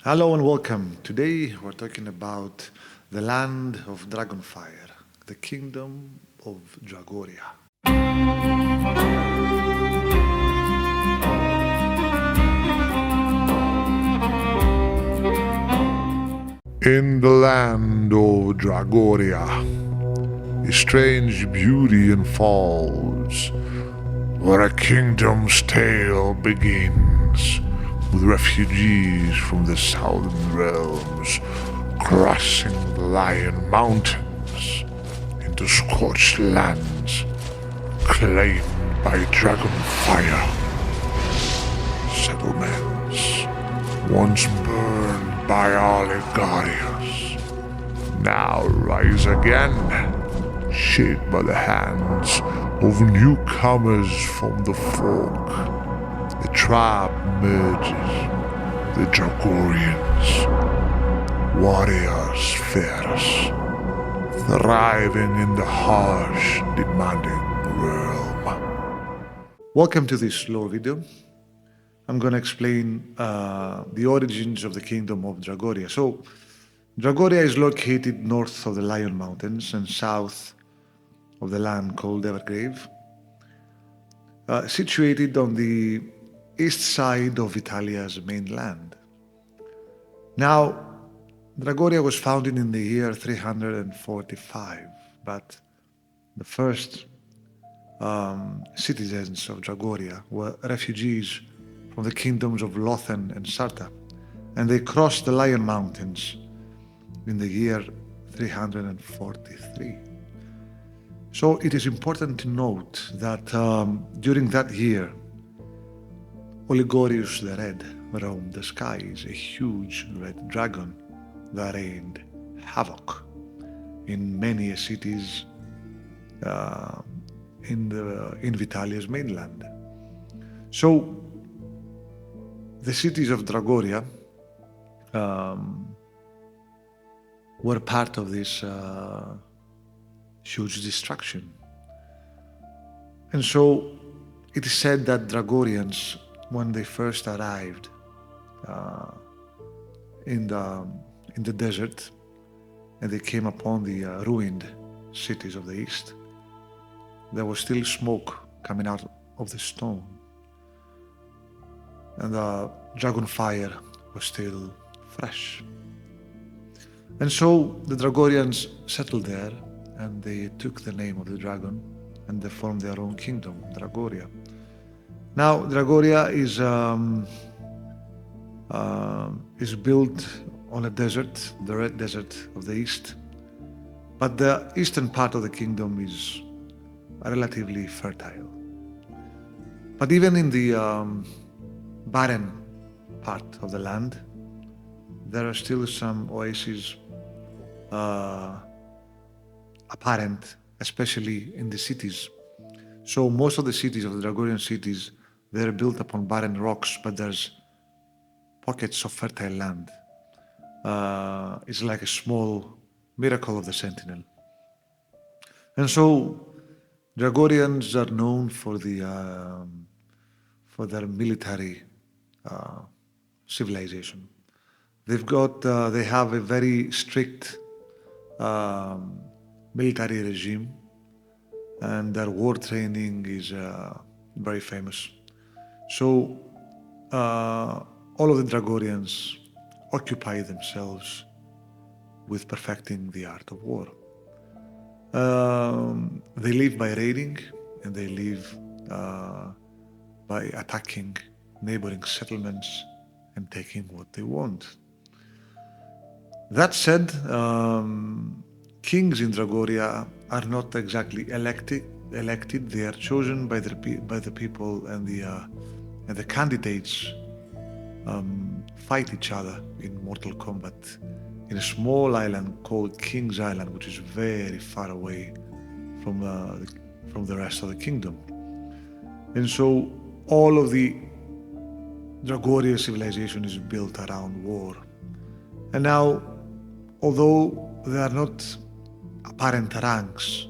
Hello and welcome. Today we're talking about the land of Dragonfire, the kingdom of Dragoria. In the land of Dragoria, a strange beauty unfolds, where a kingdom's tale begins, with refugees from the southern realms crossing the Lion Mountains into scorched lands claimed by Dragonfire. Settlements once burned by Oligarius now rise again, shaped by the hands of newcomers from the folk. The tribe merges, the Dragorians, warriors fierce, thriving in the harsh, demanding realm. Welcome to this slow video. I'm going to explain the origins of the kingdom of Dragoria. So, Dragoria is located north of the Lion Mountains and south of the land called Evergrave, situated on the east side of Vitallia's mainland. Now, Dragoria was founded in the year 345, but the first citizens of Dragoria were refugees from the kingdoms of Lothan and Sarta, and they crossed the Lion Mountains in the year 343. So it is important to note that during that year, Oligorius the Red roamed the skies, a huge red dragon that rained havoc in many cities in Vitallia's mainland. So the cities of Dragoria were part of this huge destruction. And so it is said that Dragorians, when they first arrived in the desert and they came upon the ruined cities of the east, there was still smoke coming out of the stone, and the Dragonfire was still fresh. And so the Dragorians settled there, and they took the name of the dragon, and they formed their own kingdom, Dragoria. Now, Dragoria is built on a desert, the Red Desert of the East, but the eastern part of the kingdom is relatively fertile. But even in the barren part of the land, there are still some oases apparent, especially in the cities. So most of the cities of the Dragorian cities, they're built upon barren rocks, but there's pockets of fertile land. It's like a small miracle of the Sentinel. And so Dragorians are known for their military civilization. They have a very strict military regime, and their war training is very famous. So all of the Dragorians occupy themselves with perfecting the art of war. They live by raiding, and they live by attacking neighboring settlements and taking what they want. That said, kings in Dragoria are not exactly elected. They are chosen by the people, and the candidates fight each other in mortal combat in a small island called King's Island, which is very far away from the rest of the kingdom. And so all of the Dragoria civilization is built around war. And now, although there are not apparent ranks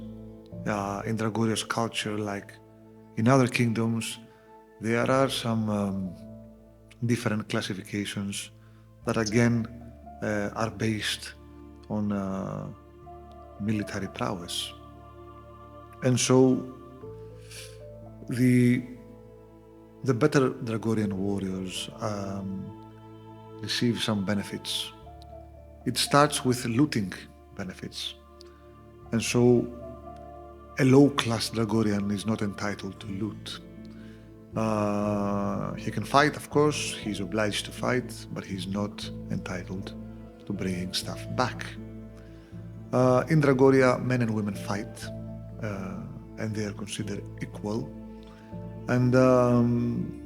in Dragoria's culture like in other kingdoms, there are some different classifications that again are based on military prowess. And so the better Dragorian warriors receive some benefits. It starts with looting benefits. And so a low-class Dragorian is not entitled to loot. He can fight, of course, he's obliged to fight, but he's not entitled to bringing stuff back. In Dragoria, men and women fight, and they are considered equal, and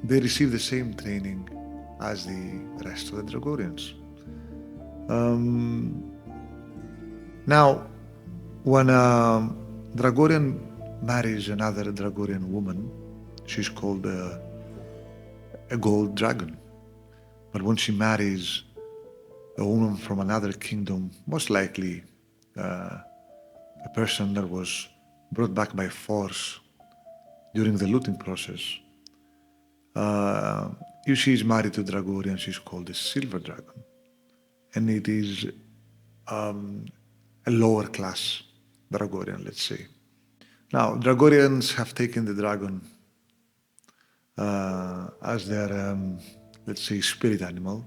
they receive the same training as the rest of the Dragorians. Now, when a Dragorian marries another Dragorian woman, she's called a gold dragon. But when she marries a woman from another kingdom, most likely a person that was brought back by force during the looting process, if she is married to Dragorian, she's called a silver dragon. And it is a lower class Dragorian, let's say. Now, Dragorians have taken the dragon as their, let's say, spirit animal.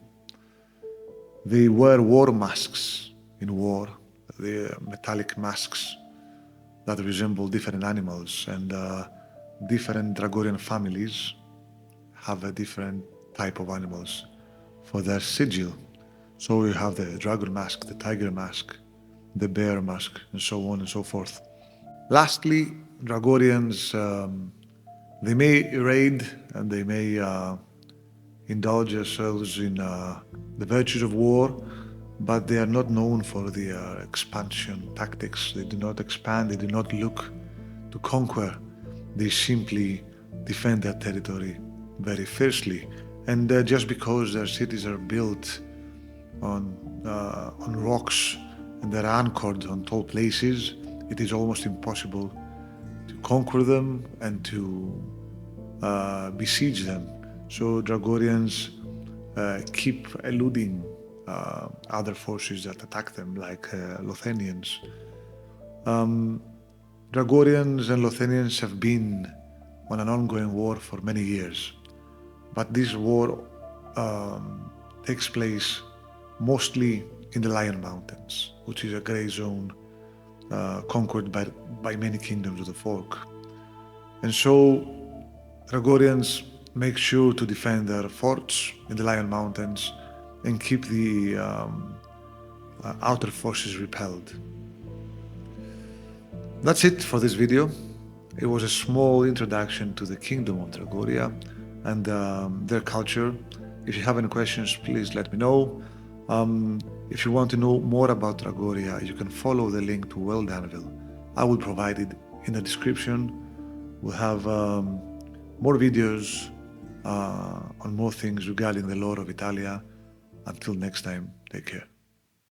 They wear war masks in war. They're metallic masks that resemble different animals, and different Dragorian families have a different type of animals for their sigil. So you have the dragon mask, the tiger mask, the bear mask, and so on and so forth. Lastly, Dragorians, they may raid and they may indulge themselves in the virtues of war, but they are not known for their expansion tactics. They do not expand, they do not look to conquer. They simply defend their territory very fiercely. And just because their cities are built on rocks and they're anchored on tall places, it is almost impossible to conquer them and to besiege them. So Dragorians keep eluding other forces that attack them, like Lothenians. Dragorians and Lothenians have been on an ongoing war for many years, but this war takes place mostly in the Lion Mountains, which is a grey zone conquered by many kingdoms of the folk. And so Dragorians make sure to defend their forts in the Lion Mountains and keep the outer forces repelled. That's it for this video. It was a small introduction to the kingdom of Dragoria and their culture. If you have any questions, please let me know. If you want to know more about Dragoria, you can follow the link to Well Danville. I will provide it in the description. We'll have more videos on more things regarding the lore of Vitallia. Until next time, take care.